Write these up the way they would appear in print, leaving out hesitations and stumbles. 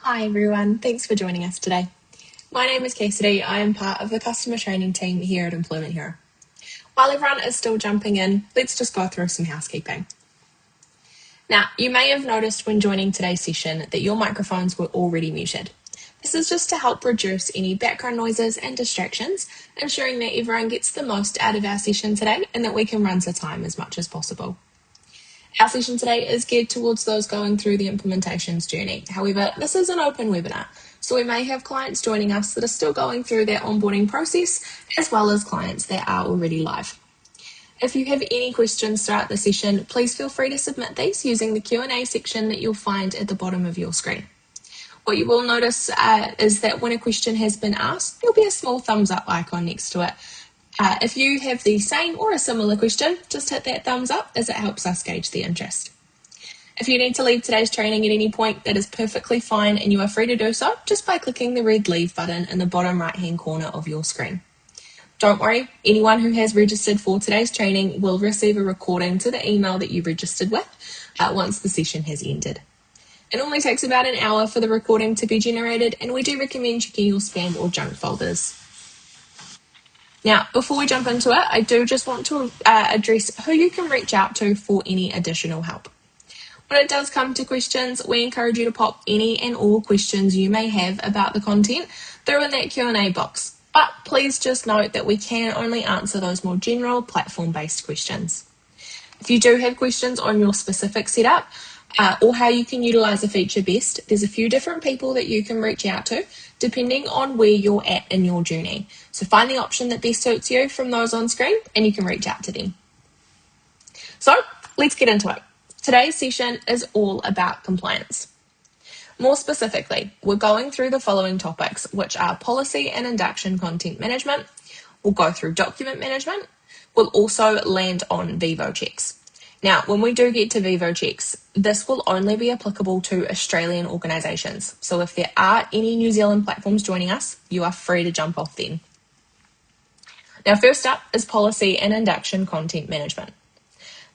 Hi everyone, thanks for joining us today. My name is Cassidy. I am part of the customer training team here at Employment Hero. While everyone is still jumping in, let's just go through some housekeeping. Now, you may have noticed when joining today's session that your microphones were already muted. This is just to help reduce any background noises and distractions, ensuring that everyone gets the most out of our session today and that we can run to time as much as possible. Our session today is geared towards those going through the implementations journey. However, this is an open webinar, so we may have clients joining us that are still going through their onboarding process, as well as clients that are already live. If you have any questions throughout the session, please feel free to submit these using the Q&A section that you'll find at the bottom of your screen. What you will notice is that when a question has been asked, there'll be a small thumbs up icon next to it. If you have the same or a similar question, just hit that thumbs up as it helps us gauge the interest. If you need to leave today's training at any point, that is perfectly fine and you are free to do so just by clicking the red leave button in the bottom right hand corner of your screen. Don't worry, anyone who has registered for today's training will receive a recording to the email that you registered with once the session has ended. It only takes about an hour for the recording to be generated, and we do recommend checking your spam or junk folders. Now, before we jump into it, I do just want to address who you can reach out to for any additional help. When it does come to questions, we encourage you to pop any and all questions you may have about the content through in that Q&A box. But please just note that we can only answer those more general platform-based questions. If you do have questions on your specific setup or how you can utilize a feature best, there's a few different people that you can reach out to depending on where you're at in your journey. So find the option that best suits you from those on screen and you can reach out to them. So let's get into it. Today's session is all about compliance. More specifically, we're going through the following topics, which are policy and induction content management. We'll go through document management. We'll also land on VEVO checks. Now, when we do get to VEVO checks, this will only be applicable to Australian organisations. So if there are any New Zealand platforms joining us, you are free to jump off then. Now, first up is policy and induction content management.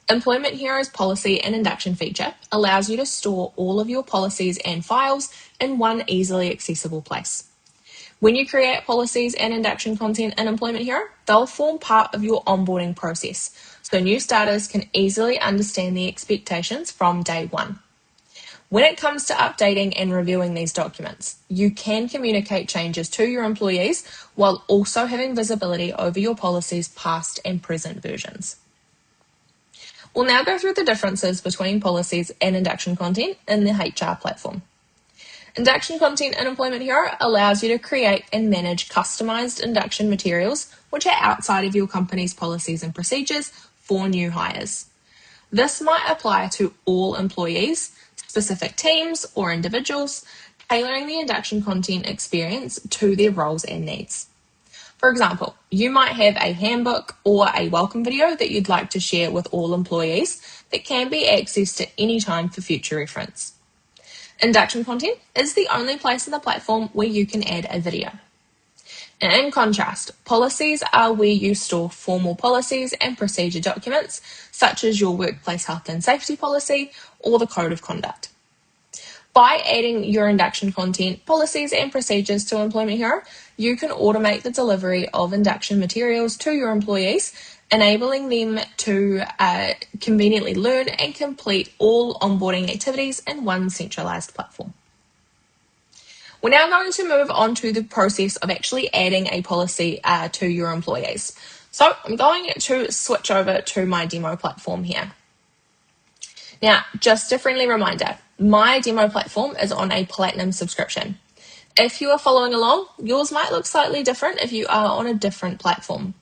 Employment Hero's policy and induction feature allows you to store all of your policies and files in one easily accessible place. When you create policies and induction content in Employment Hero, they'll form part of your onboarding process, so new starters can easily understand the expectations from day one. When it comes to updating and reviewing these documents, you can communicate changes to your employees while also having visibility over your policy's past and present versions. We'll now go through the differences between policies and induction content in the HR platform. Induction content in Employment Hero allows you to create and manage customized induction materials which are outside of your company's policies and procedures for new hires. This might apply to all employees, specific teams or individuals, tailoring the induction content experience to their roles and needs. For example, you might have a handbook or a welcome video that you'd like to share with all employees that can be accessed at any time for future reference. Induction content is the only place in the platform where you can add a video. And in contrast, policies are where you store formal policies and procedure documents, such as your workplace health and safety policy or the code of conduct. By adding your induction content, policies and procedures to Employment Hero, you can automate the delivery of induction materials to your employees, enabling them to conveniently learn and complete all onboarding activities in one centralized platform. We're now going to move on to the process of actually adding a policy to your employees. So I'm going to switch over to my demo platform here. Now, just a friendly reminder, my demo platform is on a platinum subscription. If you are following along, yours might look slightly different if you are on a different platform.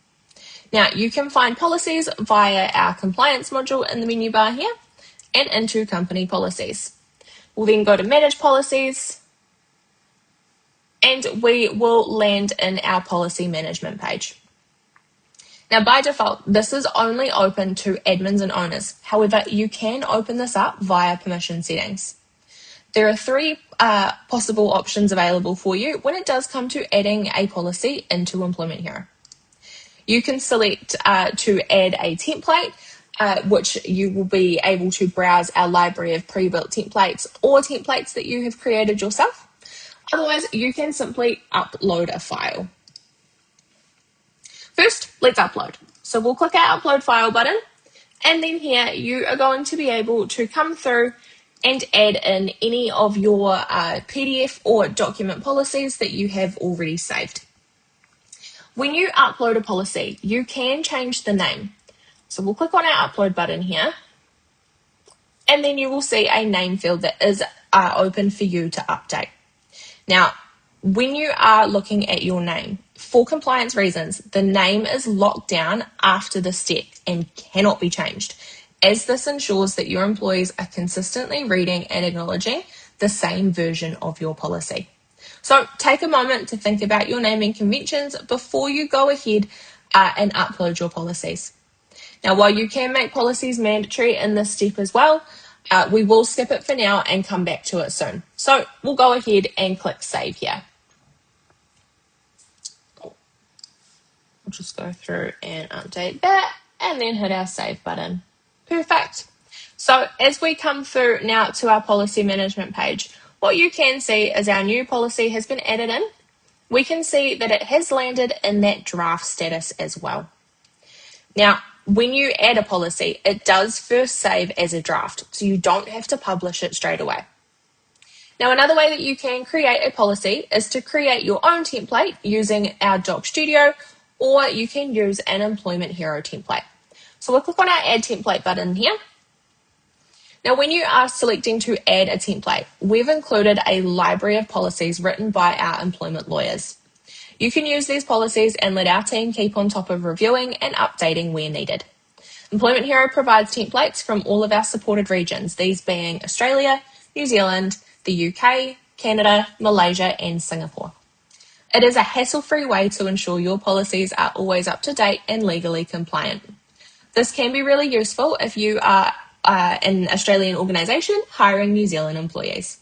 Now, you can find policies via our compliance module in the menu bar here and into company policies. We'll then go to manage policies and we will land in our policy management page. Now, by default, this is only open to admins and owners. However, you can open this up via permission settings. There are three possible options available for you when it does come to adding a policy into Employment Hero. You can select to add a template, which you will be able to browse our library of pre-built templates or templates that you have created yourself. Otherwise, you can simply upload a file. First, let's upload. So we'll click our upload file button, and then here you are going to be able to come through and add in any of your PDF or document policies that you have already saved. When you upload a policy, you can change the name. So we'll click on our upload button here, and then you will see a name field that is open for you to update. Now, when you are looking at your name, for compliance reasons, the name is locked down after this step and cannot be changed, as this ensures that your employees are consistently reading and acknowledging the same version of your policy. So take a moment to think about your naming conventions before you go ahead and upload your policies. Now, while you can make policies mandatory in this step as well, we will skip it for now and come back to it soon. So we'll go ahead and click save here. We'll just go through and update that and then hit our save button. Perfect. So as we come through now to our policy management page, what you can see is our new policy has been added in. We can see that it has landed in that draft status as well. Now, when you add a policy, it does first save as a draft, so you don't have to publish it straight away. Now, another way that you can create a policy is to create your own template using our Doc Studio, or you can use an Employment Hero template. So we'll click on our Add Template button here. Now, when you are selecting to add a template, we've included a library of policies written by our employment lawyers. You can use these policies and let our team keep on top of reviewing and updating where needed. Employment Hero provides templates from all of our supported regions, these being Australia, New Zealand, the UK, Canada, Malaysia, and Singapore. It is a hassle-free way to ensure your policies are always up to date and legally compliant. This can be really useful if you are an Australian organisation hiring New Zealand employees.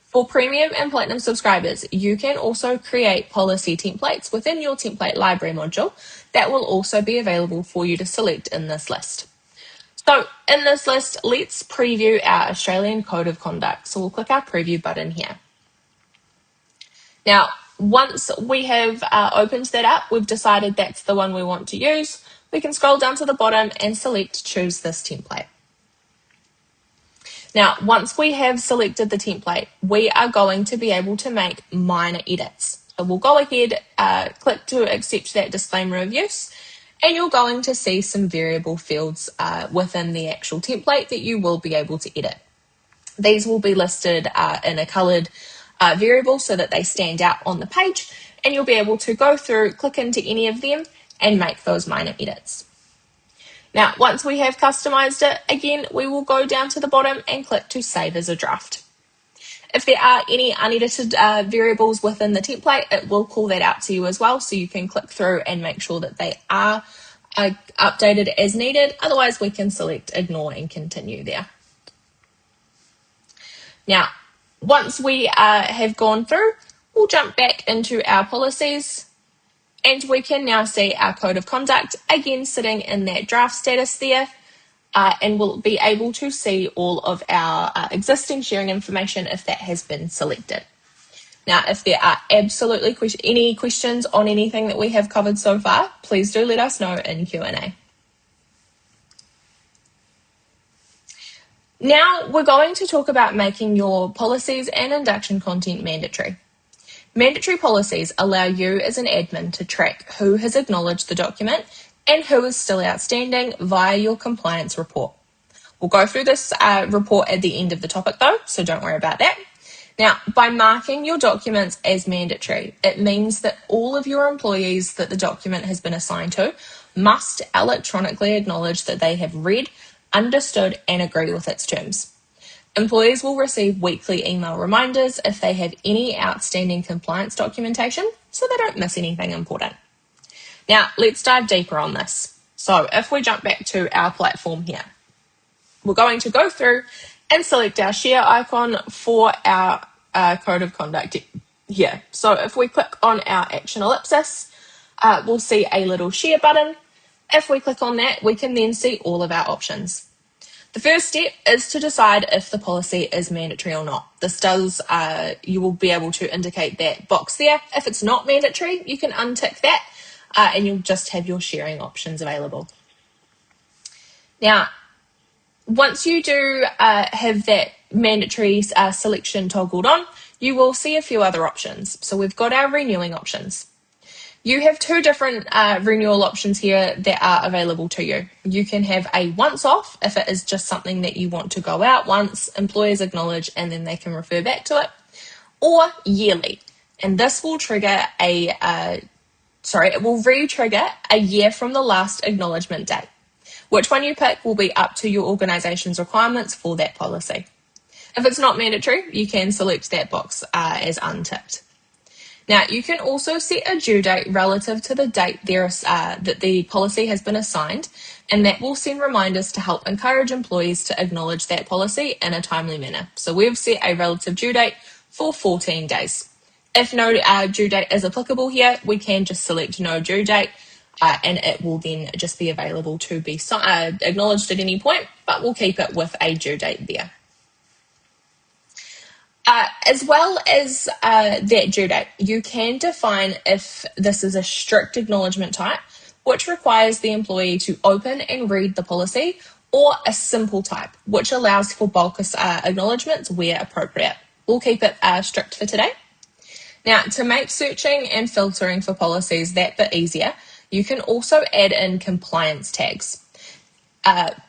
For Premium and Platinum subscribers, you can also create policy templates within your template library module that will also be available for you to select in this list. So in this list, let's preview our Australian Code of Conduct. So we'll click our preview button here. Now, once we have opened that up, we've decided that's the one we want to use. We can scroll down to the bottom and select choose this template. Now, once we have selected the template, we are going to be able to make minor edits. So we'll go ahead, click to accept that disclaimer of use, and you're going to see some variable fields within the actual template that you will be able to edit. These will be listed in a coloured variable so that they stand out on the page, and you'll be able to go through, click into any of them, and make those minor edits. Now, once we have customized it, again, we will go down to the bottom and click to save as a draft. If there are any unedited variables within the template, it will call that out to you as well, so you can click through and make sure that they are updated as needed. Otherwise, we can select ignore and continue there. Now, once we have gone through, we'll jump back into our policies, and we can now see our code of conduct, again sitting in that draft status there, and we'll be able to see all of our existing sharing information if that has been selected. Now, if there are absolutely any questions on anything that we have covered so far, please do let us know in Q&A. Now, we're going to talk about making your policies and induction content mandatory. Mandatory policies allow you as an admin to track who has acknowledged the document and who is still outstanding via your compliance report. We'll go through this report at the end of the topic though, so don't worry about that. Now, by marking your documents as mandatory, it means that all of your employees that the document has been assigned to must electronically acknowledge that they have read, understood, and agree with its terms. Employees will receive weekly email reminders if they have any outstanding compliance documentation, so they don't miss anything important. Now, let's dive deeper on this. So if we jump back to our platform here, we're going to go through and select our share icon for our code of conduct here. So if we click on our action ellipsis, we'll see a little share button. If we click on that, we can then see all of our options. The first step is to decide if the policy is mandatory or not. This does, you will be able to indicate that box there. If it's not mandatory, you can untick that and you'll just have your sharing options available. Now, once you do have that mandatory selection toggled on, you will see a few other options. So we've got our renewing options. You have two different renewal options here that are available to you. You can have a once off if it is just something that you want to go out once, employers acknowledge, and then they can refer back to it, or yearly. And this will trigger it will re-trigger a year from the last acknowledgement date. Which one you pick will be up to your organisation's requirements for that policy. If it's not mandatory, you can select that box as unticked. Now, you can also set a due date relative to the date that the policy has been assigned, and that will send reminders to help encourage employees to acknowledge that policy in a timely manner. So we've set a relative due date for 14 days. If no due date is applicable here, we can just select no due date, and it will then just be available to be acknowledged at any point, but we'll keep it with a due date there. As well as that due date, you can define if this is a strict acknowledgement type, which requires the employee to open and read the policy, or a simple type, which allows for bulk acknowledgements where appropriate. We'll keep it strict for today. Now, to make searching and filtering for policies that bit easier, you can also add in compliance tags.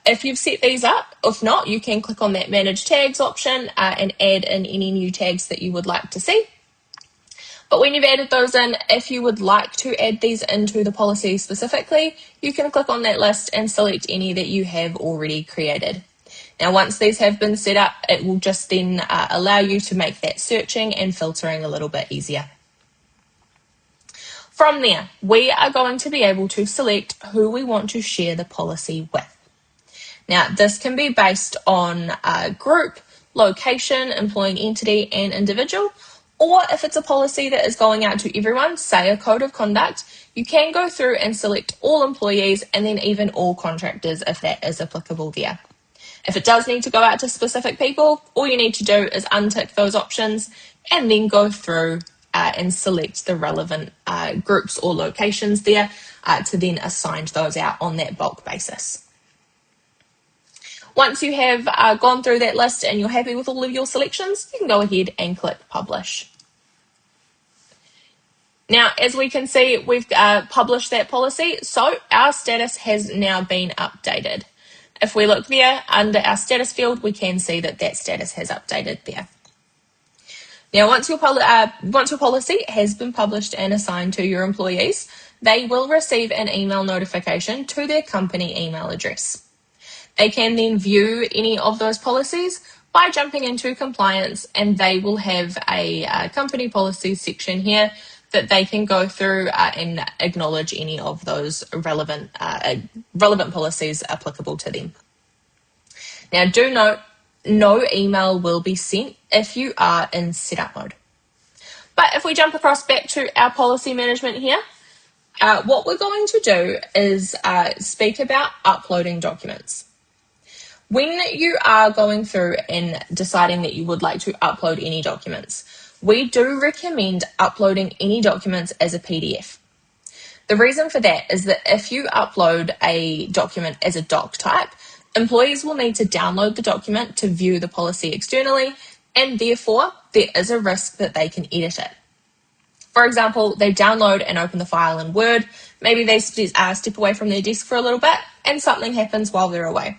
If you've set these up, if not, you can click on that manage tags option and add in any new tags that you would like to see. But when you've added those in, if you would like to add these into the policy specifically, you can click on that list and select any that you have already created. Now, once these have been set up, it will just then allow you to make that searching and filtering a little bit easier. From there, we are going to be able to select who we want to share the policy with. Now, this can be based on group, location, employing entity, and individual, or if it's a policy that is going out to everyone, say a code of conduct, you can go through and select all employees and then even all contractors if that is applicable there. If it does need to go out to specific people, all you need to do is untick those options and then go through and select the relevant groups or locations there to then assign those out on that bulk basis. Once you have gone through that list and you're happy with all of your selections, you can go ahead and click Publish. Now, as we can see, we've published that policy, so our status has now been updated. If we look there under our status field, we can see that that status has updated there. Now, once your policy has been published and assigned to your employees, they will receive an email notification to their company email address. They can then view any of those policies by jumping into compliance, and they will have a company policies section here that they can go through and acknowledge any of those relevant policies applicable to them. Now, do note, no email will be sent if you are in setup mode. But if we jump across back to our policy management here, what we're going to do is speak about uploading documents. When you are going through and deciding that you would like to upload any documents, we do recommend uploading any documents as a PDF. The reason for that is that if you upload a document as a doc type, employees will need to download the document to view the policy externally, and therefore there is a risk that they can edit it. For example, they download and open the file in Word, maybe they step away from their desk for a little bit and something happens while they're away.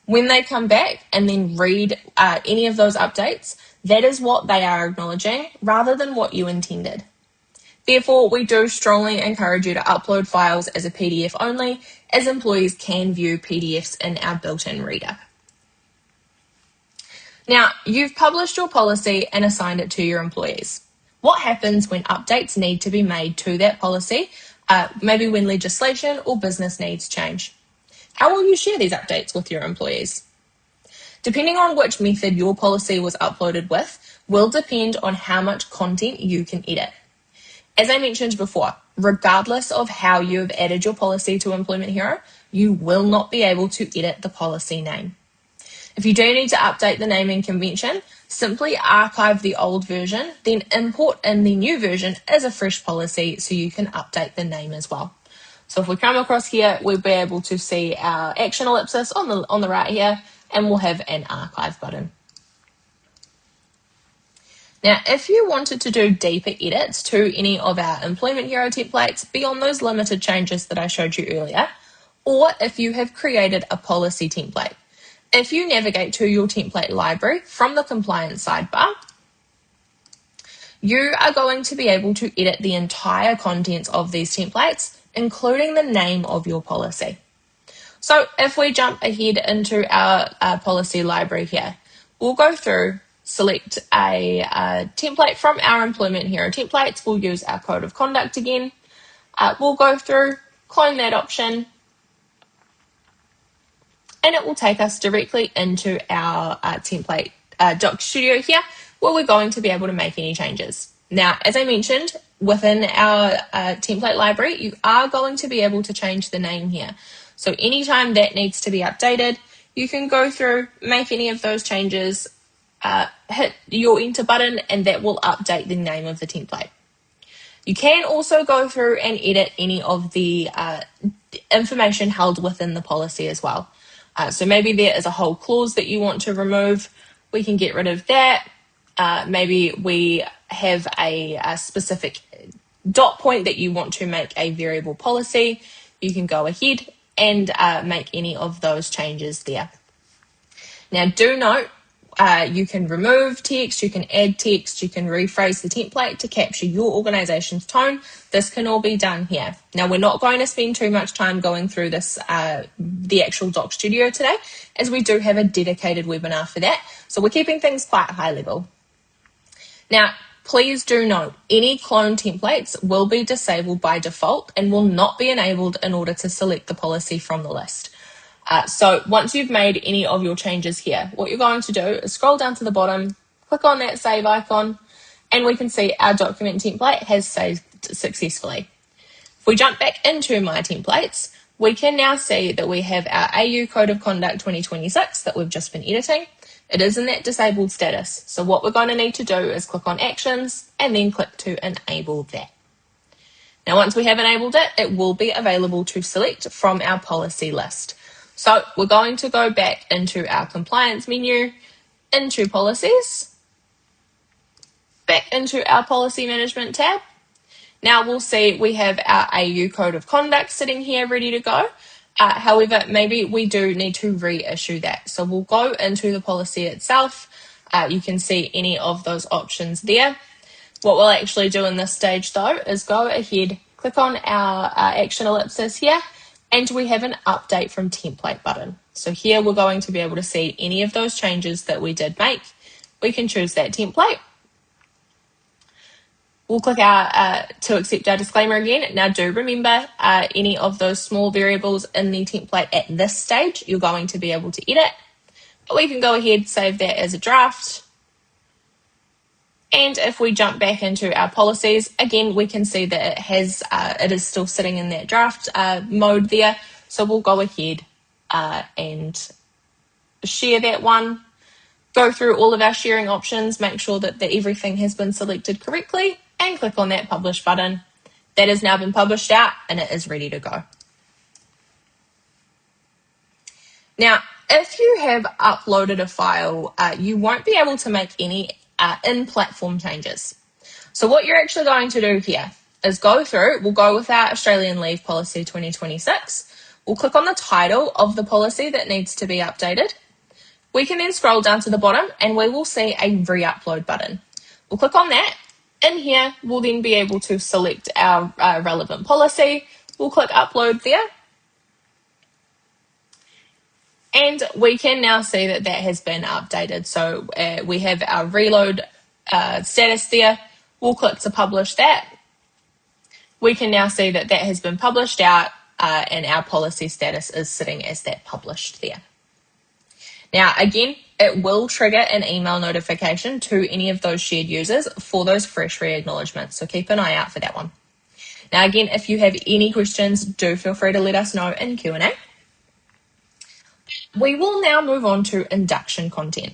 When they come back and then read any of those updates, that is what they are acknowledging rather than what you intended. Therefore, we do strongly encourage you to upload files as a PDF only, as employees can view PDFs in our built-in reader. Now, you've published your policy and assigned it to your employees. What happens when updates need to be made to that policy, maybe when legislation or business needs change? How will you share these updates with your employees? Depending on which method your policy was uploaded with, will depend on how much content you can edit. As I mentioned before, regardless of how you have added your policy to Employment Hero, you will not be able to edit the policy name. If you do need to update the naming convention, simply archive the old version, then import in the new version as a fresh policy so you can update the name as well. So if we come across here, we'll be able to see our action ellipsis on the right here, and we'll have an archive button. Now, if you wanted to do deeper edits to any of our Employment Hero templates beyond those limited changes that I showed you earlier, or if you have created a policy template, if you navigate to your template library from the compliance sidebar, you are going to be able to edit the entire contents of these templates, including the name of your policy. So if we jump ahead into our policy library here, we'll go through, select a template from our Employment Hero templates. We'll use our code of conduct again. We'll go through, clone that option, and it will take us directly into our template Doc Studio here, where we're going to be able to make any changes. Now, as I mentioned, within our template library, you are going to be able to change the name here. So anytime that needs to be updated, you can go through, make any of those changes, hit your enter button, and that will update the name of the template. You can also go through and edit any of the information held within the policy as well. So maybe there is a whole clause that you want to remove. We can get rid of that. Maybe we have a specific dot point that you want to make a variable policy. You can go ahead and make any of those changes there. Now, do note, you can remove text, you can add text, you can rephrase the template to capture your organization's tone. This can all be done here. Now, we're not going to spend too much time going through this, the actual Doc Studio today, as we do have a dedicated webinar for that. So we're keeping things quite high level. Now, please do note, any clone templates will be disabled by default and will not be enabled in order to select the policy from the list. So once you've made any of your changes here, what you're going to do is scroll down to the bottom, click on that save icon, and we can see our document template has saved successfully. If we jump back into My Templates, we can now see that we have our AU Code of Conduct 2026 that we've just been editing. It is in that disabled status. So what we're going to need to do is click on Actions and then click to enable that. Now, once we have enabled it, it will be available to select from our policy list. So we're going to go back into our compliance menu, into policies, back into our policy management tab. Now we'll see we have our AU Code of Conduct sitting here ready to go. However, maybe we do need to reissue that. So we'll go into the policy itself. You can see any of those options there. What we'll actually do in this stage though is go ahead, click on our action ellipsis here, and we have an update from template button. So here we're going to be able to see any of those changes that we did make. We can choose that template. We'll click to accept our disclaimer again. Now do remember any of those small variables in the template at this stage, you're going to be able to edit. But we can go ahead, save that as a draft. And if we jump back into our policies, again, we can see that it is still sitting in that draft mode there. So we'll go ahead and share that one, go through all of our sharing options, make sure that everything has been selected correctly, and click on that publish button. That has now been published out and it is ready to go. Now, if you have uploaded a file, you won't be able to make any in-platform changes. So what you're actually going to do here is go through, we'll go with our Australian Leave Policy 2026. We'll click on the title of the policy that needs to be updated. We can then scroll down to the bottom and we will see a re-upload button. We'll click on that. In here, we'll then be able to select our relevant policy. We'll click upload there. And we can now see that that has been updated. So we have our reload status there. We'll click to publish that. We can now see that that has been published out and our policy status is sitting as that published there. Now, again, it will trigger an email notification to any of those shared users for those fresh re-acknowledgements. So keep an eye out for that one. Now, again, if you have any questions, do feel free to let us know in Q&A. We will now move on to induction content.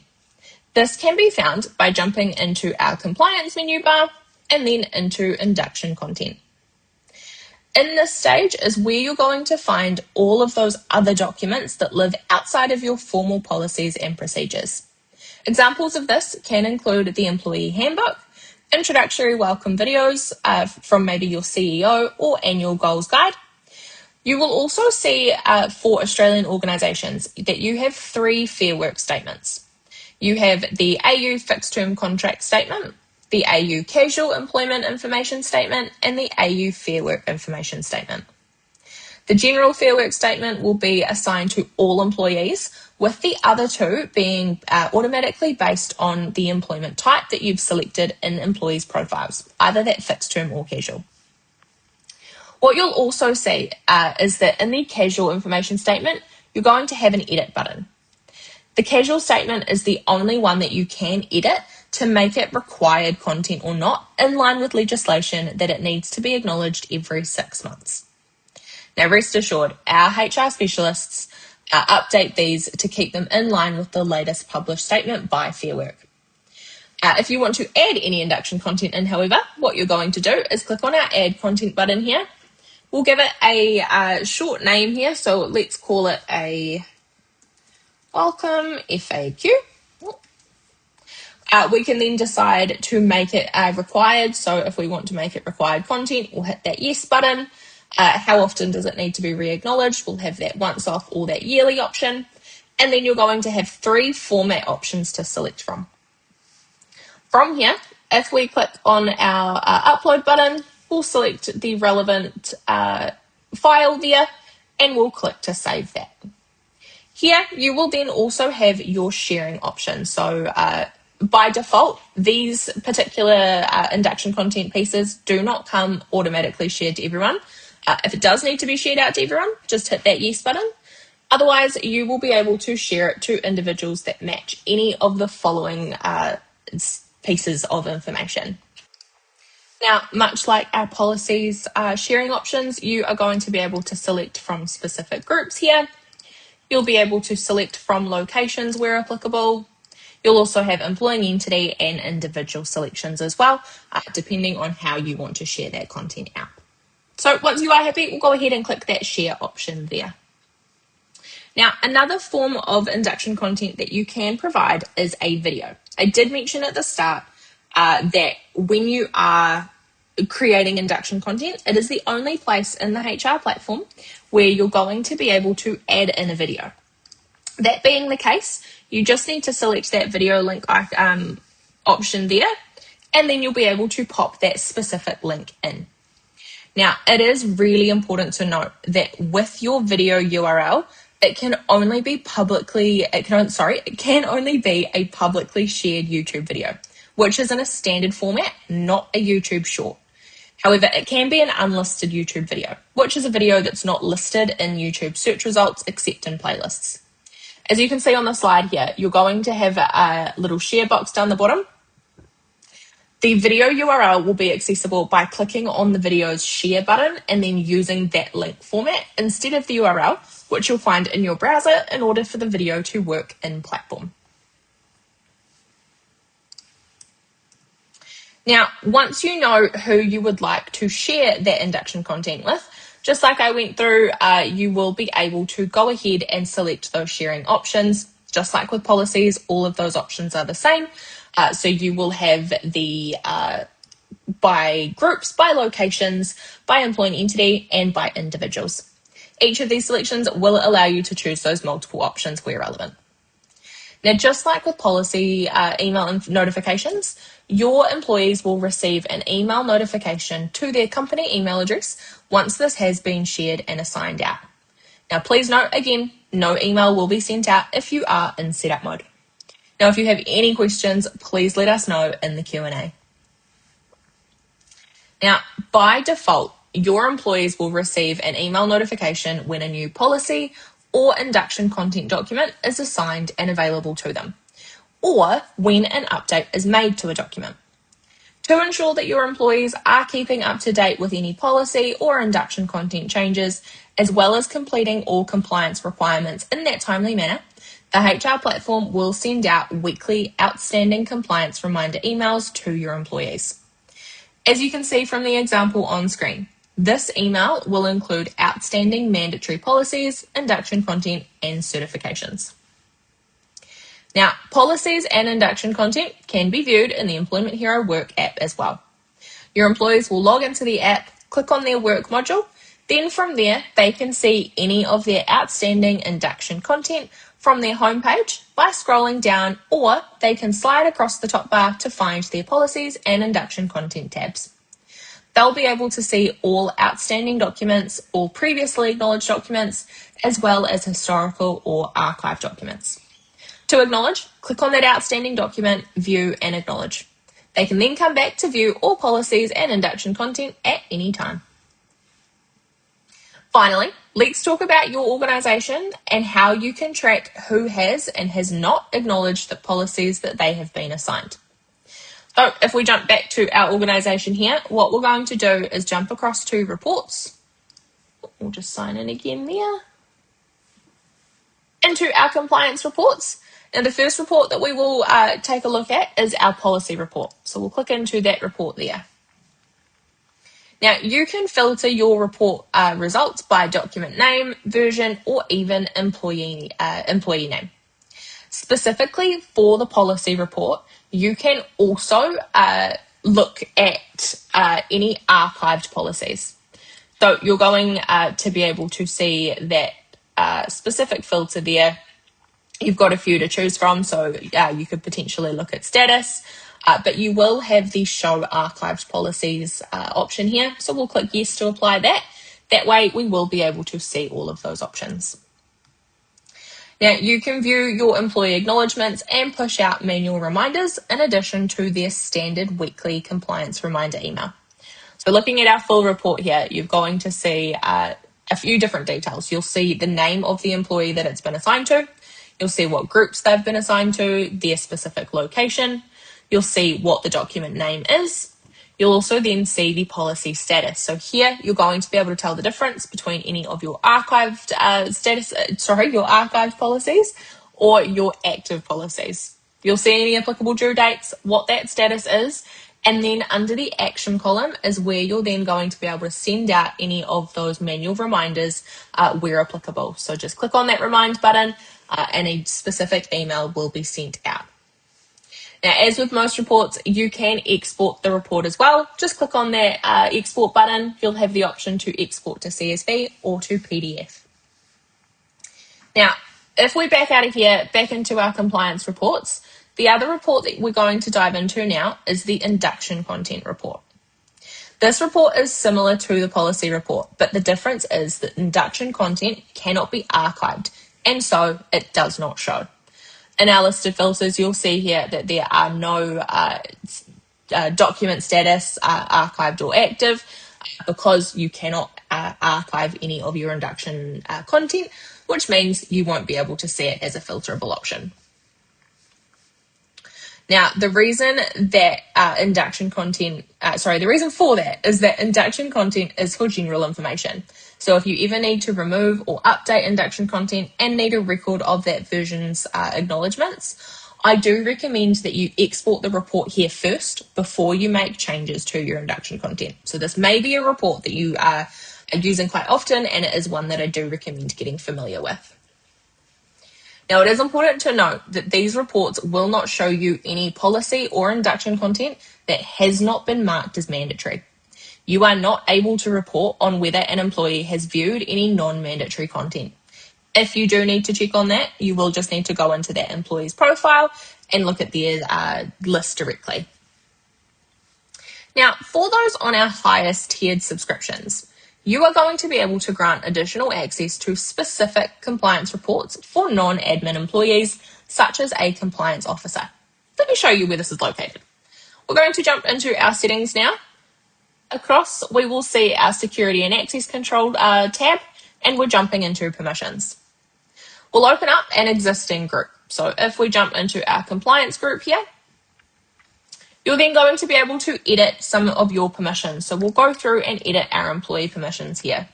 This can be found by jumping into our compliance menu bar and then into induction content. In this stage is where you're going to find all of those other documents that live outside of your formal policies and procedures. Examples of this can include the employee handbook, introductory welcome videos from maybe your CEO or annual goals guide. You will also see for Australian organisations that you have 3 Fair Work statements. You have the AU fixed term contract statement, the AU casual employment information statement, and the AU Fair Work information statement. The general Fair Work statement will be assigned to all employees, with the other 2 being automatically based on the employment type that you've selected in employees' profiles, either that fixed term or casual. What you'll also see is that in the casual information statement, you're going to have an edit button. The casual statement is the only one that you can edit to make it required content or not, in line with legislation that it needs to be acknowledged every 6 months. Now, rest assured, our HR specialists update these to keep them in line with the latest published statement by Fair Work. If you want to add any induction content in, however, what you're going to do is click on our Add Content button here. We'll give it a short name here, so let's call it a Welcome FAQ. We can then decide to make it required. So if we want to make it required content, we'll hit that yes button. How often does it need to be re-acknowledged? We'll have that once off or that yearly option. And then you're going to have 3 format options to select from. From here, if we click on our upload button, we'll select the relevant file there and we'll click to save that. Here, you will then also have your sharing option. So by default, these particular induction content pieces do not come automatically shared to everyone. If it does need to be shared out to everyone, just hit that yes button. Otherwise, you will be able to share it to individuals that match any of the following pieces of information. Now, much like our policies sharing options, you are going to be able to select from specific groups here. You'll be able to select from locations where applicable. You'll also have employing entity and individual selections as well, depending on how you want to share that content out. So once you are happy, we'll go ahead and click that share option there. Now, another form of induction content that you can provide is a video. I did mention at the start that when you are creating induction content, it is the only place in the HR platform where you're going to be able to add in a video. That being the case, you just need to select that video link option there, and then you'll be able to pop that specific link in. Now, it is really important to note that with your video URL, it can only be a publicly shared YouTube video, which is in a standard format, not a YouTube short. However, it can be an unlisted YouTube video, which is a video that's not listed in YouTube search results except in playlists. As you can see on the slide here, you're going to have a little share box down the bottom. The video URL will be accessible by clicking on the video's share button and then using that link format instead of the URL, which you'll find in your browser in order for the video to work in platform. Now, once you know who you would like to share that induction content with, just like I went through, you will be able to go ahead and select those sharing options. Just like with policies, all of those options are the same. So you will have the by groups, by locations, by employing entity, and by individuals. Each of these selections will allow you to choose those multiple options where relevant. Now, just like with policy email notifications, your employees will receive an email notification to their company email address once this has been shared and assigned out. Now, please note, again, no email will be sent out if you are in setup mode. Now, if you have any questions, please let us know in the Q&A. Now, by default, your employees will receive an email notification when a new policy or induction content document is assigned and available to them, or when an update is made to a document. To ensure that your employees are keeping up to date with any policy or induction content changes, as well as completing all compliance requirements in that timely manner, the HR platform will send out weekly outstanding compliance reminder emails to your employees. As you can see from the example on screen, this email will include outstanding mandatory policies, induction content, and certifications. Now, policies and induction content can be viewed in the Employment Hero Work app as well. Your employees will log into the app, click on their work module, then from there they can see any of their outstanding induction content from their homepage by scrolling down, or they can slide across the top bar to find their policies and induction content tabs. They'll be able to see all outstanding documents, all previously acknowledged documents, as well as historical or archived documents. To acknowledge, click on that outstanding document, view and acknowledge. They can then come back to view all policies and induction content at any time. Finally, let's talk about your organisation and how you can track who has and has not acknowledged the policies that they have been assigned. So if we jump back to our organisation here, what we're going to do is jump across to reports. We'll just sign in again there. Into our compliance reports. Now, the first report that we will take a look at is our policy report. So we'll click into that report there. Now, you can filter your report results by document name, version, or even employee name. Specifically for the policy report, you can also look at any archived policies. So you're going to be able to see that specific filter there. You've got a few to choose from, so you could potentially look at status, but you will have the show archived policies option here. So we'll click yes to apply that. That way we will be able to see all of those options. Now you can view your employee acknowledgements and push out manual reminders in addition to their standard weekly compliance reminder email. So looking at our full report here, you're going to see a few different details. You'll see the name of the employee that it's been assigned to. You'll see what groups they've been assigned to, their specific location. You'll see what the document name is. You'll also then see the policy status. So here you're going to be able to tell the difference between any of your archived your archived policies or your active policies. You'll see any applicable due dates, what that status is, and then under the action column is where you're then going to be able to send out any of those manual reminders where applicable. So just click on that remind button and a specific email will be sent out. Now, as with most reports, you can export the report as well. Just click on that export button. You'll have the option to export to CSV or to PDF. Now, if we back out of here, back into our compliance reports, the other report that we're going to dive into now is the induction content report. This report is similar to the policy report, but the difference is that induction content cannot be archived, and so it does not show. In our listed filters, you'll see here that there are no document status, archived or active, because you cannot archive any of your induction content, which means you won't be able to see it as a filterable option. Now, the reason that the reason for that is that induction content is for general information. So if you ever need to remove or update induction content and need a record of that version's acknowledgements, I do recommend that you export the report here first before you make changes to your induction content. So this may be a report that you are using quite often, and it is one that I do recommend getting familiar with. Now, it is important to note that these reports will not show you any policy or induction content that has not been marked as mandatory. You are not able to report on whether an employee has viewed any non-mandatory content. If you do need to check on that, you will just need to go into that employee's profile and look at their list directly. Now, for those on our highest tiered subscriptions, you are going to be able to grant additional access to specific compliance reports for non-admin employees, such as a compliance officer. Let me show you where this is located. We're going to jump into our settings now. Across, we will see our security and access control tab, and we're jumping into permissions. We'll open up an existing group. So if we jump into our compliance group here, You're then going to be able to edit some of your permissions. So we'll go through and edit our employee permissions here.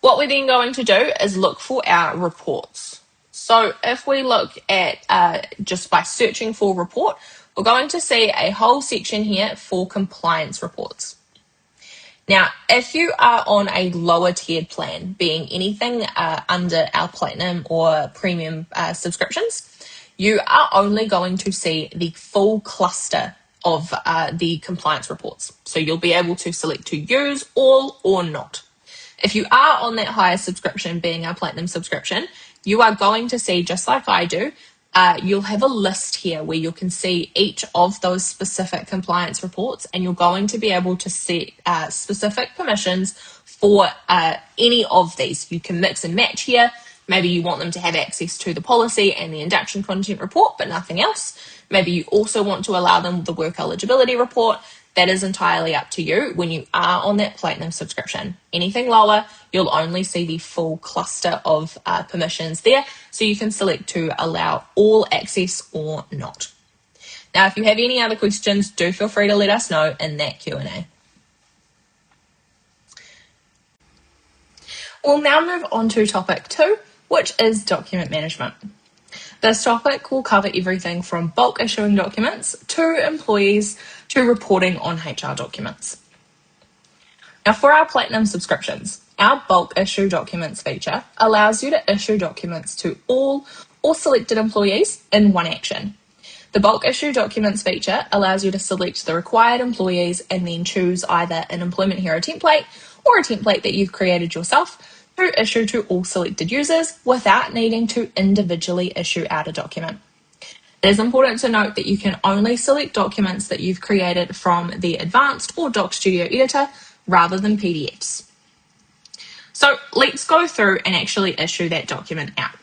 What we're then going to do is look for our reports. So if we look at just by searching for report, we're going to see a whole section here for compliance reports. Now, if you are on a lower tiered plan, being anything under our platinum or premium subscriptions, you are only going to see the full cluster of the compliance reports. So you'll be able to select to use all or not. If you are on that higher subscription, being our platinum subscription, you are going to see, just like I do, you'll have a list here where you can see each of those specific compliance reports, and you're going to be able to set specific permissions for any of these. You can mix and match here. Maybe you want them to have access to the policy and the induction content report, but nothing else. Maybe you also want to allow them the work eligibility report. That is entirely up to you when you are on that platinum subscription. Anything lower, you'll only see the full cluster of permissions there, so you can select to allow all access or not. Now, if you have any other questions, do feel free to let us know in that Q&A. We'll now move on to topic 2, which is document management. This topic will cover everything from bulk issuing documents to employees to reporting on HR documents. Now, for our platinum subscriptions, our bulk issue documents feature allows you to issue documents to all or selected employees in one action. The bulk issue documents feature allows you to select the required employees and then choose either an Employment Hero template or a template that you've created yourself to issue to all selected users without needing to individually issue out a document. It is important to note that you can only select documents that you've created from the Advanced or Doc Studio editor rather than PDFs. So let's go through and actually issue that document out.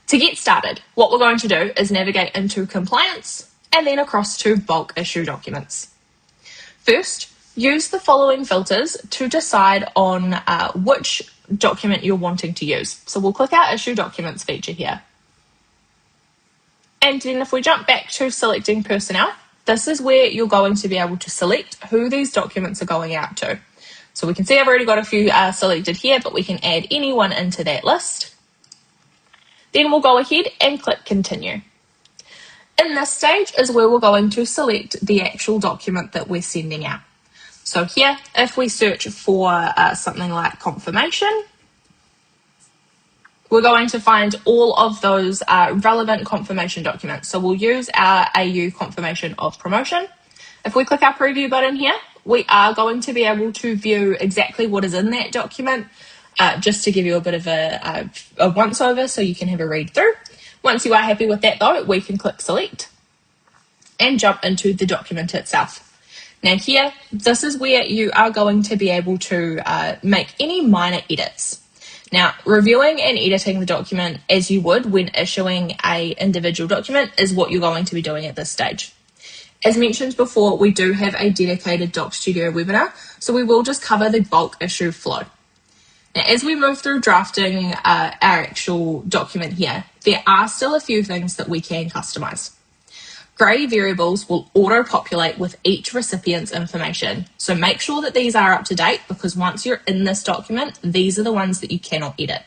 To get started, what we're going to do is navigate into compliance and then across to bulk issue documents. First, use the following filters to decide on which document you're wanting to use. So we'll click our issue documents feature here. And then if we jump back to selecting personnel, this is where you're going to be able to select who these documents are going out to. So we can see I've already got a few selected here, but we can add anyone into that list. Then we'll go ahead and click continue. In this stage is where we're going to select the actual document that we're sending out. So here, if we search for something like confirmation, we're going to find all of those relevant confirmation documents. So we'll use our AU confirmation of promotion. If we click our preview button here, we are going to be able to view exactly what is in that document, just to give you a bit of a once over so you can have a read through. Once you are happy with that though, we can click select and jump into the document itself. Now here, this is where you are going to be able to make any minor edits. Now, reviewing and editing the document as you would when issuing an individual document is what you're going to be doing at this stage. As mentioned before, we do have a dedicated Doc Studio webinar, so we will just cover the bulk issue flow. Now, as we move through drafting our actual document here, there are still a few things that we can customize. Grey variables will auto-populate with each recipient's information, so make sure that these are up to date because once you're in this document, these are the ones that you cannot edit.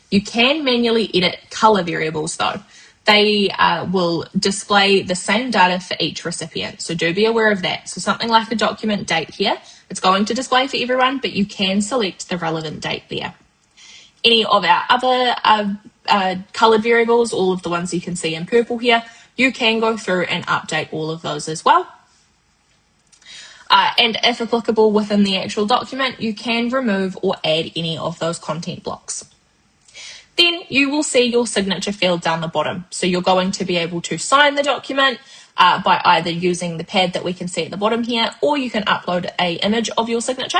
You can manually edit colour variables though. They will display the same data for each recipient, so do be aware of that. So something like a document date here, it's going to display for everyone, but you can select the relevant date there. Any of our other coloured variables, all of the ones you can see in purple here, you can go through and update all of those as well. And if applicable within the actual document, you can remove or add any of those content blocks. Then you will see your signature field down the bottom. So you're going to be able to sign the document by either using the pad that we can see at the bottom here, or you can upload an image of your signature.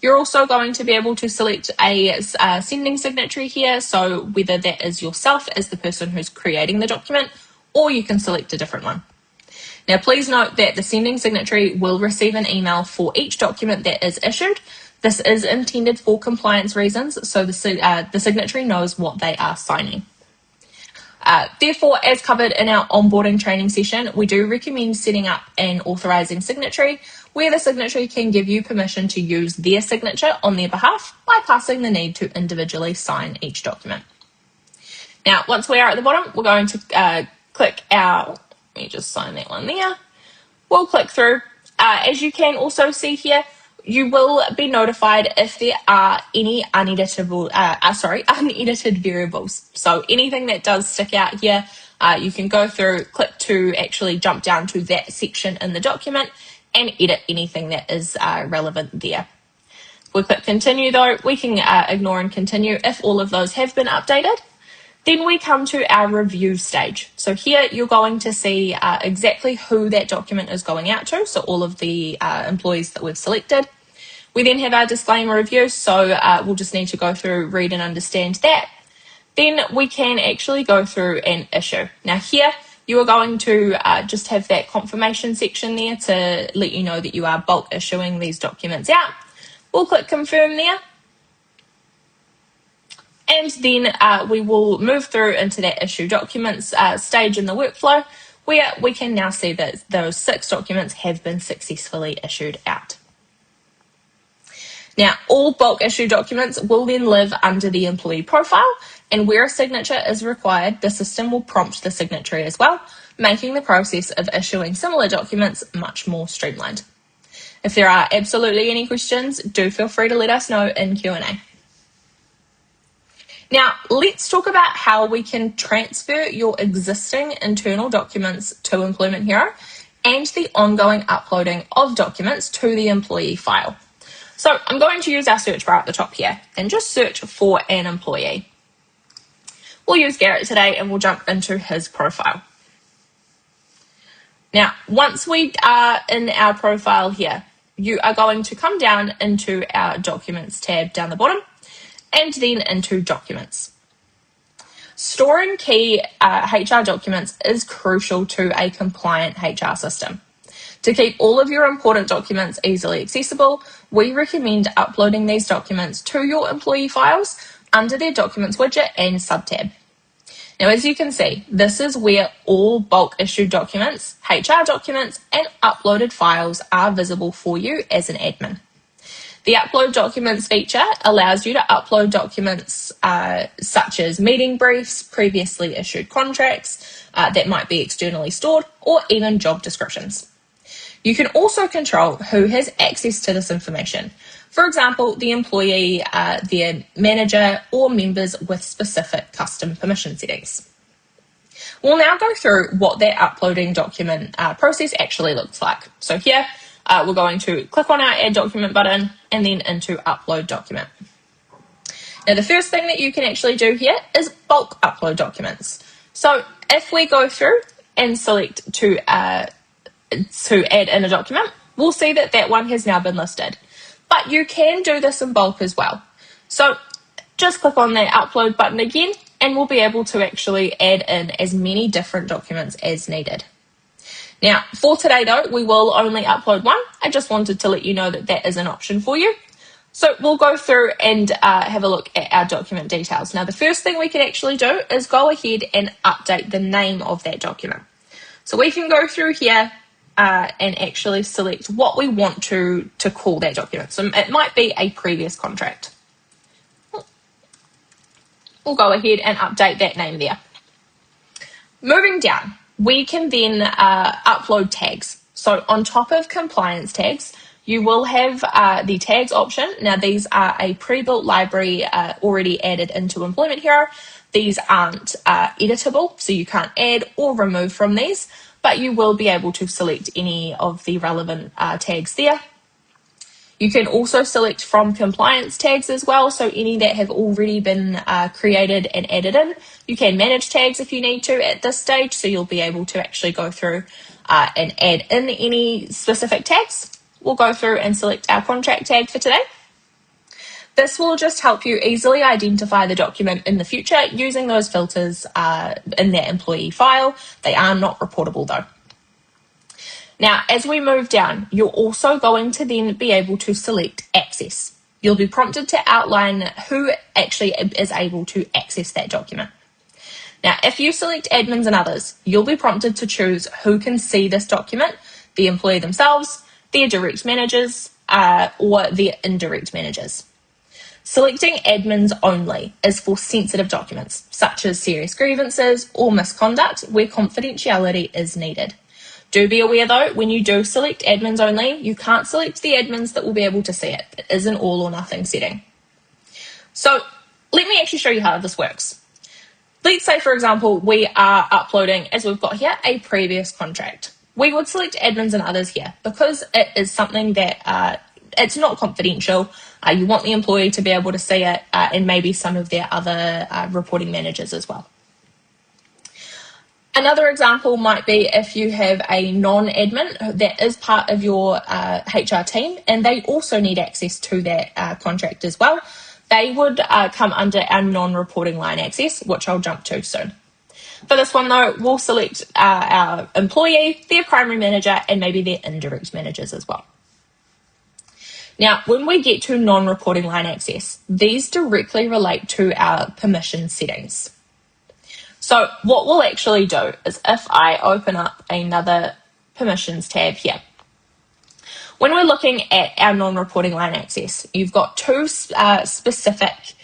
You're also going to be able to select a sending signatory here. So whether that is yourself as the person who's creating the document, or you can select a different one. Now, please note that the sending signatory will receive an email for each document that is issued. This is intended for compliance reasons, so the signatory knows what they are signing. Therefore, as covered in our onboarding training session, we do recommend setting up an authorizing signatory where the signatory can give you permission to use their signature on their behalf, bypassing the need to individually sign each document. Now, once we are at the bottom, we're going to click our, let me just sign that one there. We'll click through. As you can also see here, you will be notified if there are any unedited variables. So anything that does stick out here, you can go through, click to actually jump down to that section in the document and edit anything that is relevant there. If we click continue though, we can ignore and continue if all of those have been updated. Then we come to our review stage. So here you're going to see exactly who that document is going out to, so all of the employees that we've selected. We then have our disclaimer review, so we'll just need to go through, read and understand that. Then we can actually go through and issue. Now here you are going to just have that confirmation section there to let you know that you are bulk issuing these documents out. We'll click confirm there. And then we will move through into that issue documents stage in the workflow, where we can now see that those 6 documents have been successfully issued out. Now, all bulk issue documents will then live under the employee profile, and where a signature is required, the system will prompt the signatory as well, making the process of issuing similar documents much more streamlined. If there are absolutely any questions, do feel free to let us know in Q&A. Now, let's talk about how we can transfer your existing internal documents to Employment Hero and the ongoing uploading of documents to the employee file. So I'm going to use our search bar at the top here and just search for an employee. We'll use Garrett today and we'll jump into his profile. Now, once we are in our profile here, you are going to come down into our Documents tab down the bottom and then into Documents. Storing key HR documents is crucial to a compliant HR system. To keep all of your important documents easily accessible, we recommend uploading these documents to your employee files under their Documents widget and subtab. Now, as you can see, this is where all bulk issued documents, HR documents, and uploaded files are visible for you as an admin. The Upload Documents feature allows you to upload documents such as meeting briefs, previously issued contracts that might be externally stored, or even job descriptions. You can also control who has access to this information. For example, the employee, their manager, or members with specific custom permission settings. We'll now go through what that uploading document process actually looks like. So here, we're going to click on our Add Document button and then into Upload Document. Now, the first thing that you can actually do here is bulk upload documents. So if we go through and select to add in a document, we'll see that that one has now been listed. But you can do this in bulk as well. So just click on that Upload button again and we'll be able to actually add in as many different documents as needed. Now, for today though, we will only upload one. I just wanted to let you know that that is an option for you. So we'll go through and have a look at our document details. Now, the first thing we can actually do is go ahead and update the name of that document. So we can go through here and actually select what we want to call that document. So it might be a previous contract. We'll go ahead and update that name there. Moving down, we can then upload tags. So on top of compliance tags, you will have the tags option. Now, these are a pre-built library already added into Employment Hero. These aren't editable, so you can't add or remove from these, but you will be able to select any of the relevant tags there. You can also select from compliance tags as well, so any that have already been created and added in. You can manage tags if you need to at this stage, so you'll be able to actually go through and add in any specific tags. We'll go through and select our contract tag for today. This will just help you easily identify the document in the future using those filters in that employee file. They are not reportable though. Now, as we move down, you're also going to then be able to select access. You'll be prompted to outline who actually is able to access that document. Now, if you select admins and others, you'll be prompted to choose who can see this document, the employee themselves, their direct managers, or their indirect managers. Selecting admins only is for sensitive documents, such as serious grievances or misconduct where confidentiality is needed. Do be aware though, when you do select admins only, you can't select the admins that will be able to see it. It is an all or nothing setting. So let me actually show you how this works. Let's say, for example, we are uploading, as we've got here, a previous contract. We would select admins and others here because it is something that it's not confidential. You want the employee to be able to see it and maybe some of their other reporting managers as well. Another example might be if you have a non-admin that is part of your HR team and they also need access to that contract as well. They would come under our non-reporting line access, which I'll jump to soon. For this one though, we'll select our employee, their primary manager, and maybe their indirect managers as well. Now, when we get to non-reporting line access, these directly relate to our permission settings. So what we'll actually do is if I open up another permissions tab here, when we're looking at our non-reporting line access, you've got two specific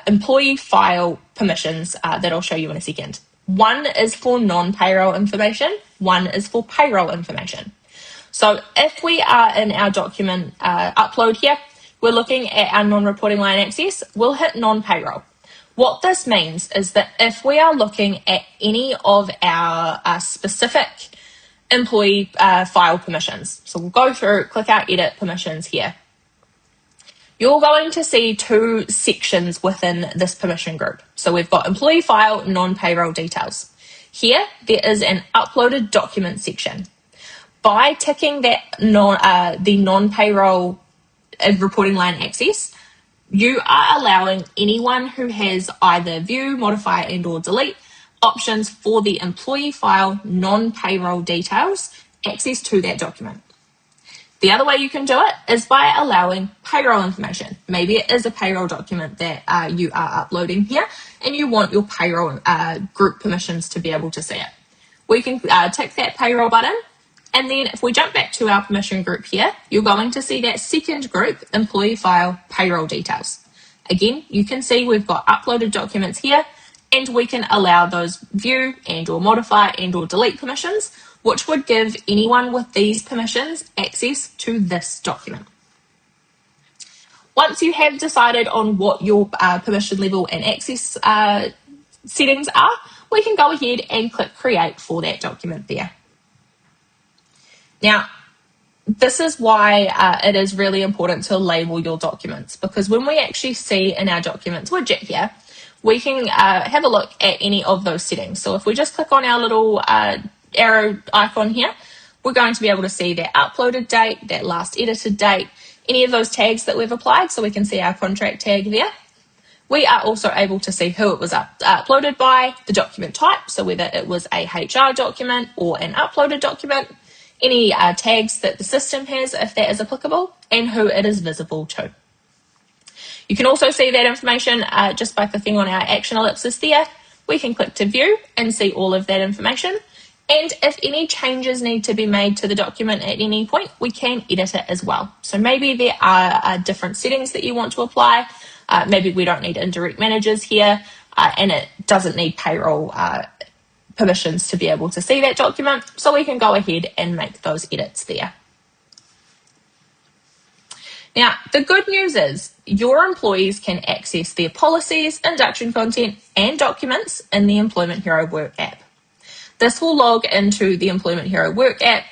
employee file permissions that I'll show you in a second. One is for non-payroll information, one is for payroll information. So if we are in our document upload here, we're looking at our non-reporting line access, we'll hit non-payroll. What this means is that if we are looking at any of our specific employee file permissions, so we'll go through, click our edit permissions here, you're going to see two sections within this permission group. So we've got employee file, non-payroll details. Here, there is an uploaded document section. By ticking that the non-payroll reporting line access, you are allowing anyone who has either view, modify, and or delete options for the employee file non-payroll details access to that document. The other way you can do it is by allowing payroll information. Maybe it is a payroll document that you are uploading here and you want your payroll group permissions to be able to see it. We can tick that payroll button, and then if we jump back to our permission group here, you're going to see that second group, employee file payroll details. Again, you can see we've got uploaded documents here, and we can allow those view and or modify and or delete permissions, which would give anyone with these permissions access to this document. Once you have decided on what your permission level and access settings are, we can go ahead and click create for that document there. Now, this is why it is really important to label your documents, because when we actually see in our documents widget here, we can have a look at any of those settings. So if we just click on our little arrow icon here, we're going to be able to see that uploaded date, that last edited date, any of those tags that we've applied, so we can see our contract tag there. We are also able to see who it was uploaded by, the document type, so whether it was a HR document or an uploaded document, any tags that the system has if that is applicable, and who it is visible to. You can also see that information just by clicking on our action ellipsis there. We can click to view and see all of that information. And if any changes need to be made to the document at any point, we can edit it as well. So maybe there are different settings that you want to apply. Maybe we don't need indirect managers here, and it doesn't need payroll permissions to be able to see that document. So we can go ahead and make those edits there. Now, the good news is your employees can access their policies, induction content, and documents in the Employment Hero Work app. This will log into the Employment Hero Work app.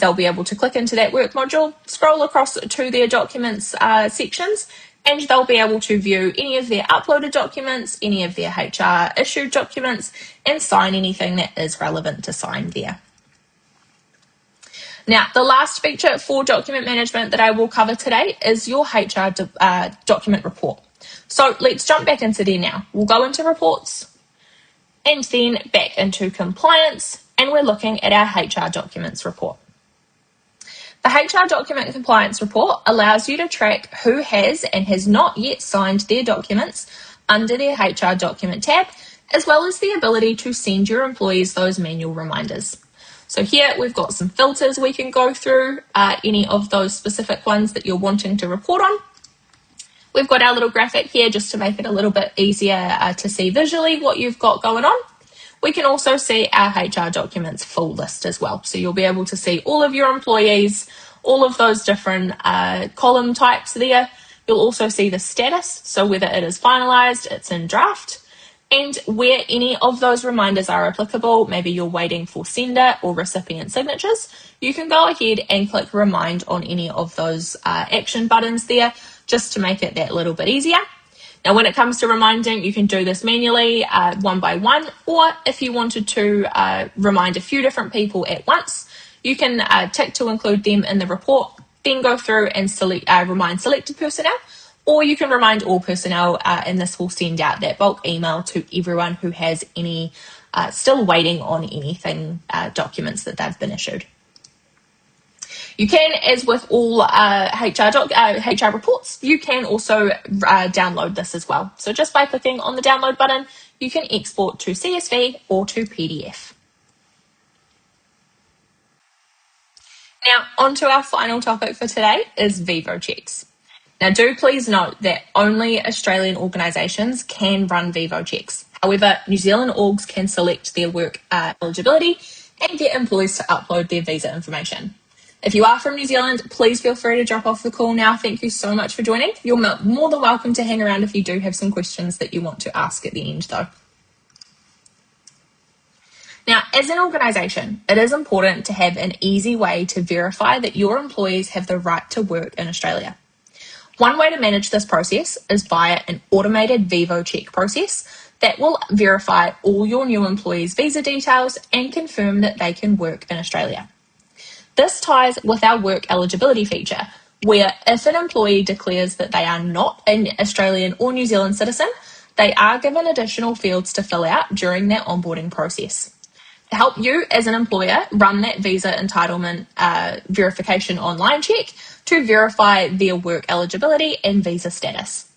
They'll be able to click into that work module, scroll across to their documents sections, and they'll be able to view any of their uploaded documents, any of their HR issued documents, and sign anything that is relevant to sign there. Now, the last feature for document management that I will cover today is your HR document report. So let's jump back into there now. We'll go into reports and then back into compliance, and we're looking at our HR documents report. The HR document compliance report allows you to track who has and has not yet signed their documents under their HR document tab as well as the ability to send your employees those manual reminders. So here we've got some filters we can go through, any of those specific ones that you're wanting to report on. We've got our little graphic here just to make it a little bit easier to see visually what you've got going on. We can also see our HR documents full list as well. So you'll be able to see all of your employees, all of those different column types there. You'll also see the status, so whether it is finalised, it's in draft, and where any of those reminders are applicable, maybe you're waiting for sender or recipient signatures, you can go ahead and click remind on any of those action buttons there, just to make it that little bit easier. Now, when it comes to reminding, you can do this manually, one by one, or if you wanted to remind a few different people at once, you can tick to include them in the report, then go through and select, remind selected personnel, or you can remind all personnel, and this will send out that bulk email to everyone who has any still waiting on anything, documents that they've been issued. You can, as with all HR reports, you can also download this as well. So just by clicking on the download button, you can export to CSV or to PDF. Now, on to our final topic for today is VEVO checks. Now, do please note that only Australian organisations can run VEVO checks. However, New Zealand orgs can select their work eligibility and get employees to upload their visa information. If you are from New Zealand, please feel free to drop off the call now. Thank you so much for joining. You're more than welcome to hang around if you do have some questions that you want to ask at the end, though. Now, as an organisation, it is important to have an easy way to verify that your employees have the right to work in Australia. One way to manage this process is via an automated VEVO check process that will verify all your new employees' visa details and confirm that they can work in Australia. This ties with our work eligibility feature, where if an employee declares that they are not an Australian or New Zealand citizen, they are given additional fields to fill out during their onboarding process. To help you as an employer run that visa entitlement verification online check to verify their work eligibility and visa status.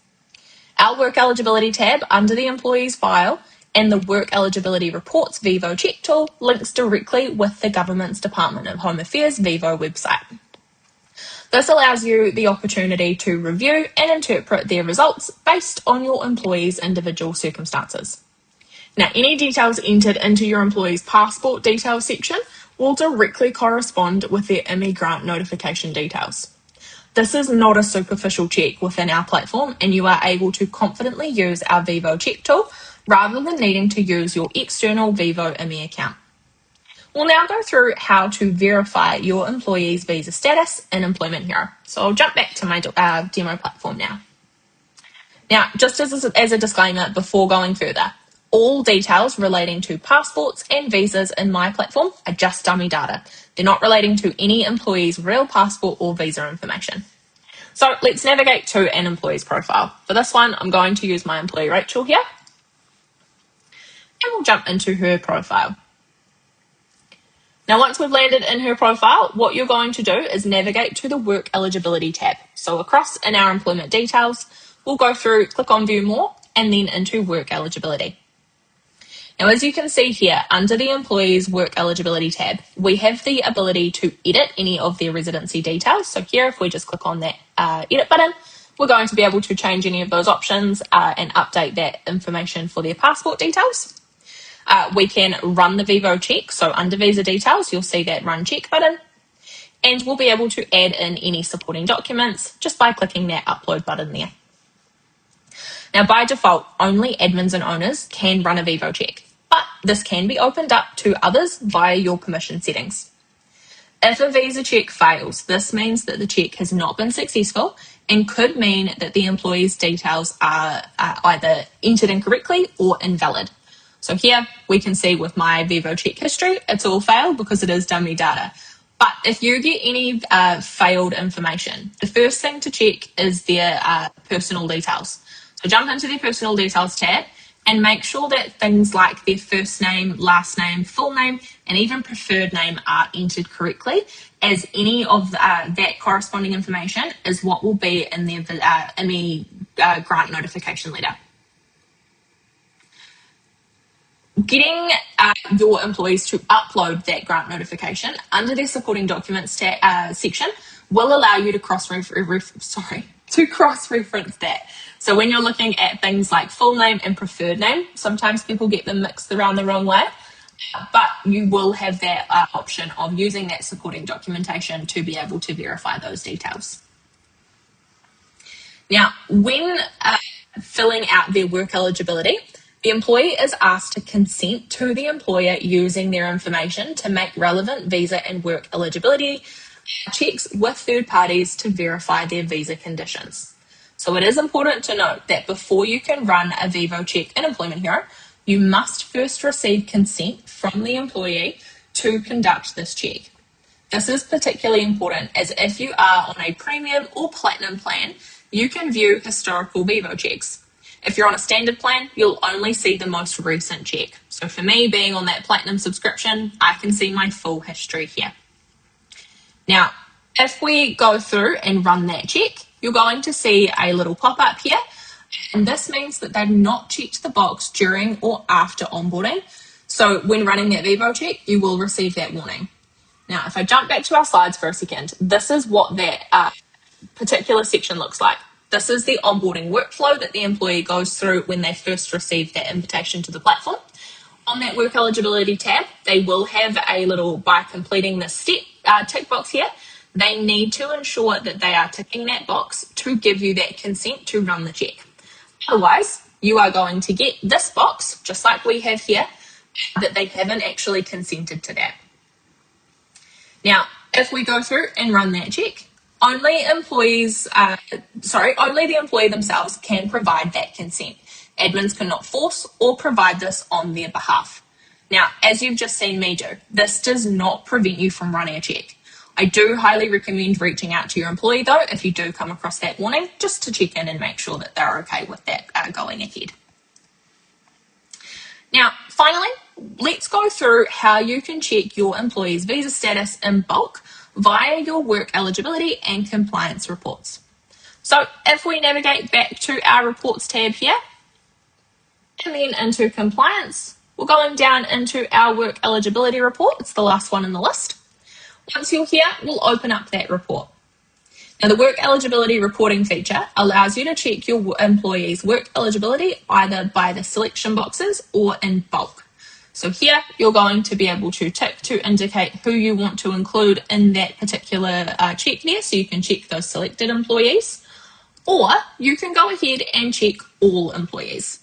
Our work eligibility tab under the employee's file and the Work Eligibility Reports VEVO check tool links directly with the Government's Department of Home Affairs VEVO website. This allows you the opportunity to review and interpret their results based on your employee's individual circumstances. Now, any details entered into your employee's passport details section will directly correspond with their IMI grant notification details. This is not a superficial check within our platform, and you are able to confidently use our VEVO check tool rather than needing to use your external VEVO IMI account. We'll now go through how to verify your employee's visa status in Employment Hero. So I'll jump back to my demo platform now. Now, just as a disclaimer before going further, all details relating to passports and visas in my platform are just dummy data. They're not relating to any employee's real passport or visa information. So let's navigate to an employee's profile. For this one, I'm going to use my employee Rachel here. And we'll jump into her profile. Now, once we've landed in her profile, what you're going to do is navigate to the Work Eligibility tab. So across in our employment details, we'll go through, click on View More, and then into Work Eligibility. Now, as you can see here, under the Employees Work Eligibility tab, we have the ability to edit any of their residency details. So here, if we just click on that edit button, we're going to be able to change any of those options and update that information for their passport details. We can run the VEVO check. So under visa details, you'll see that run check button. And we'll be able to add in any supporting documents just by clicking that upload button there. Now, by default, only admins and owners can run a VEVO check, but this can be opened up to others via your permission settings. If a visa check fails, this means that the check has not been successful and could mean that the employee's details are either entered incorrectly or invalid. So here we can see with my VEVO check history, it's all failed because it is dummy data. But if you get any failed information, the first thing to check is their personal details. So jump into their personal details tab and make sure that things like their first name, last name, full name, and even preferred name are entered correctly, as any of that corresponding information is what will be in their IMI grant notification letter. Getting your employees to upload that grant notification under their supporting documents section will allow you to cross-reference that. So when you're looking at things like full name and preferred name, sometimes people get them mixed around the wrong way, but you will have that option of using that supporting documentation to be able to verify those details. Now, when filling out their work eligibility, the employee is asked to consent to the employer using their information to make relevant visa and work eligibility checks with third parties to verify their visa conditions. So it is important to note that before you can run a VEVO check in Employment Hero, you must first receive consent from the employee to conduct this check. This is particularly important as if you are on a premium or platinum plan, you can view historical VEVO checks. If you're on a standard plan, you'll only see the most recent check. So for me, being on that platinum subscription, I can see my full history here. Now, if we go through and run that check, you're going to see a little pop-up here. And this means that they've not checked the box during or after onboarding. So when running that VEVO check, you will receive that warning. Now, if I jump back to our slides for a second, this is what that particular section looks like. This is the onboarding workflow that the employee goes through when they first receive that invitation to the platform. On that work eligibility tab, they will have a little, by completing this step, tick box here, they need to ensure that they are ticking that box to give you that consent to run the check. Otherwise, you are going to get this box, just like we have here, that they haven't actually consented to that. Now, if we go through and run that check, only the employee themselves can provide that consent. Admins cannot force or provide this on their behalf. Now, as you've just seen me do, this does not prevent you from running a check. I do highly recommend reaching out to your employee though, if you do come across that warning, just to check in and make sure that they're okay with that going ahead. Now, finally, let's go through how you can check your employee's visa status in bulk via your work eligibility and compliance reports. So if we navigate back to our reports tab here, and then into compliance, we're going down into our work eligibility report. It's the last one in the list. Once you're here, we'll open up that report. Now, the work eligibility reporting feature allows you to check your employee's work eligibility either by the selection boxes or in bulk. So here, you're going to be able to tick to indicate who you want to include in that particular check there, so you can check those selected employees, or you can go ahead and check all employees.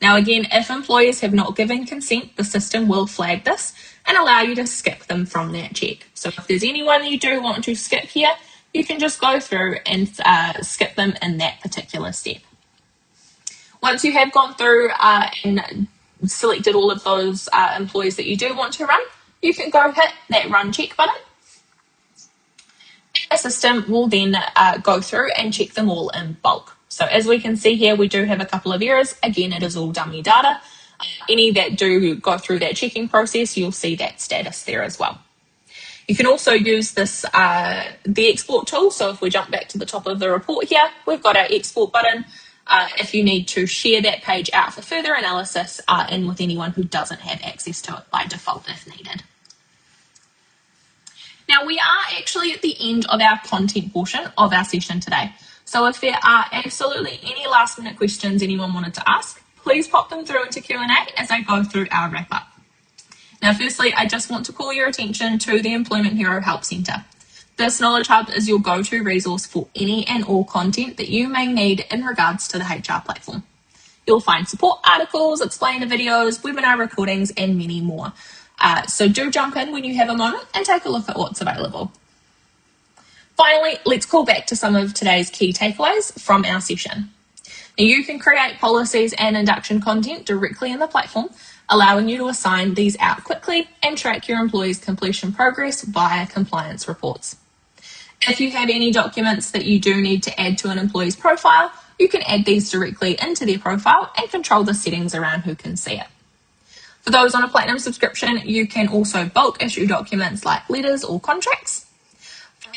Now again, if employees have not given consent, the system will flag this and allow you to skip them from that check. So if there's anyone you do want to skip here, you can just go through and skip them in that particular step. Once you have gone through and selected all of those employees that you do want to run, you can go hit that run check button. The system will then go through and check them all in bulk. So as we can see here, we do have a couple of errors. Again, it is all dummy data. Any that do go through that checking process, you'll see that status there as well. You can also use this, the export tool. So if we jump back to the top of the report here, we've got our export button. If you need to share that page out for further analysis and with anyone who doesn't have access to it by default if needed. Now we are actually at the end of our content portion of our session today. So if there are absolutely any last minute questions anyone wanted to ask, please pop them through into Q&A as I go through our wrap up. Now, firstly, I just want to call your attention to the Employment Hero Help Centre. This Knowledge Hub is your go-to resource for any and all content that you may need in regards to the HR platform. You'll find support articles, explainer videos, webinar recordings, and many more. So do jump in when you have a moment and take a look at what's available. Finally, let's call back to some of today's key takeaways from our session. Now, you can create policies and induction content directly in the platform, allowing you to assign these out quickly and track your employees' completion progress via compliance reports. If you have any documents that you do need to add to an employee's profile, you can add these directly into their profile and control the settings around who can see it. For those on a platinum subscription, you can also bulk issue documents like letters or contracts.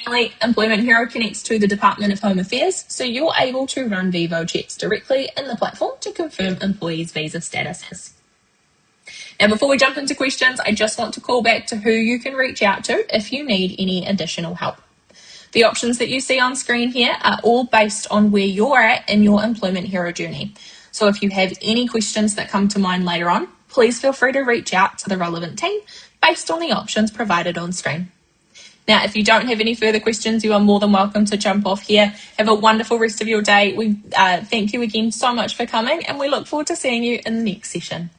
Finally, Employment Hero connects to the Department of Home Affairs, so you're able to run VEVO checks directly in the platform to confirm employees' visa statuses. Now, before we jump into questions, I just want to call back to who you can reach out to if you need any additional help. The options that you see on screen here are all based on where you're at in your employment hero journey. So if you have any questions that come to mind later on, please feel free to reach out to the relevant team based on the options provided on screen. Now, if you don't have any further questions, you are more than welcome to jump off here. Have a wonderful rest of your day. We thank you again so much for coming, and we look forward to seeing you in the next session.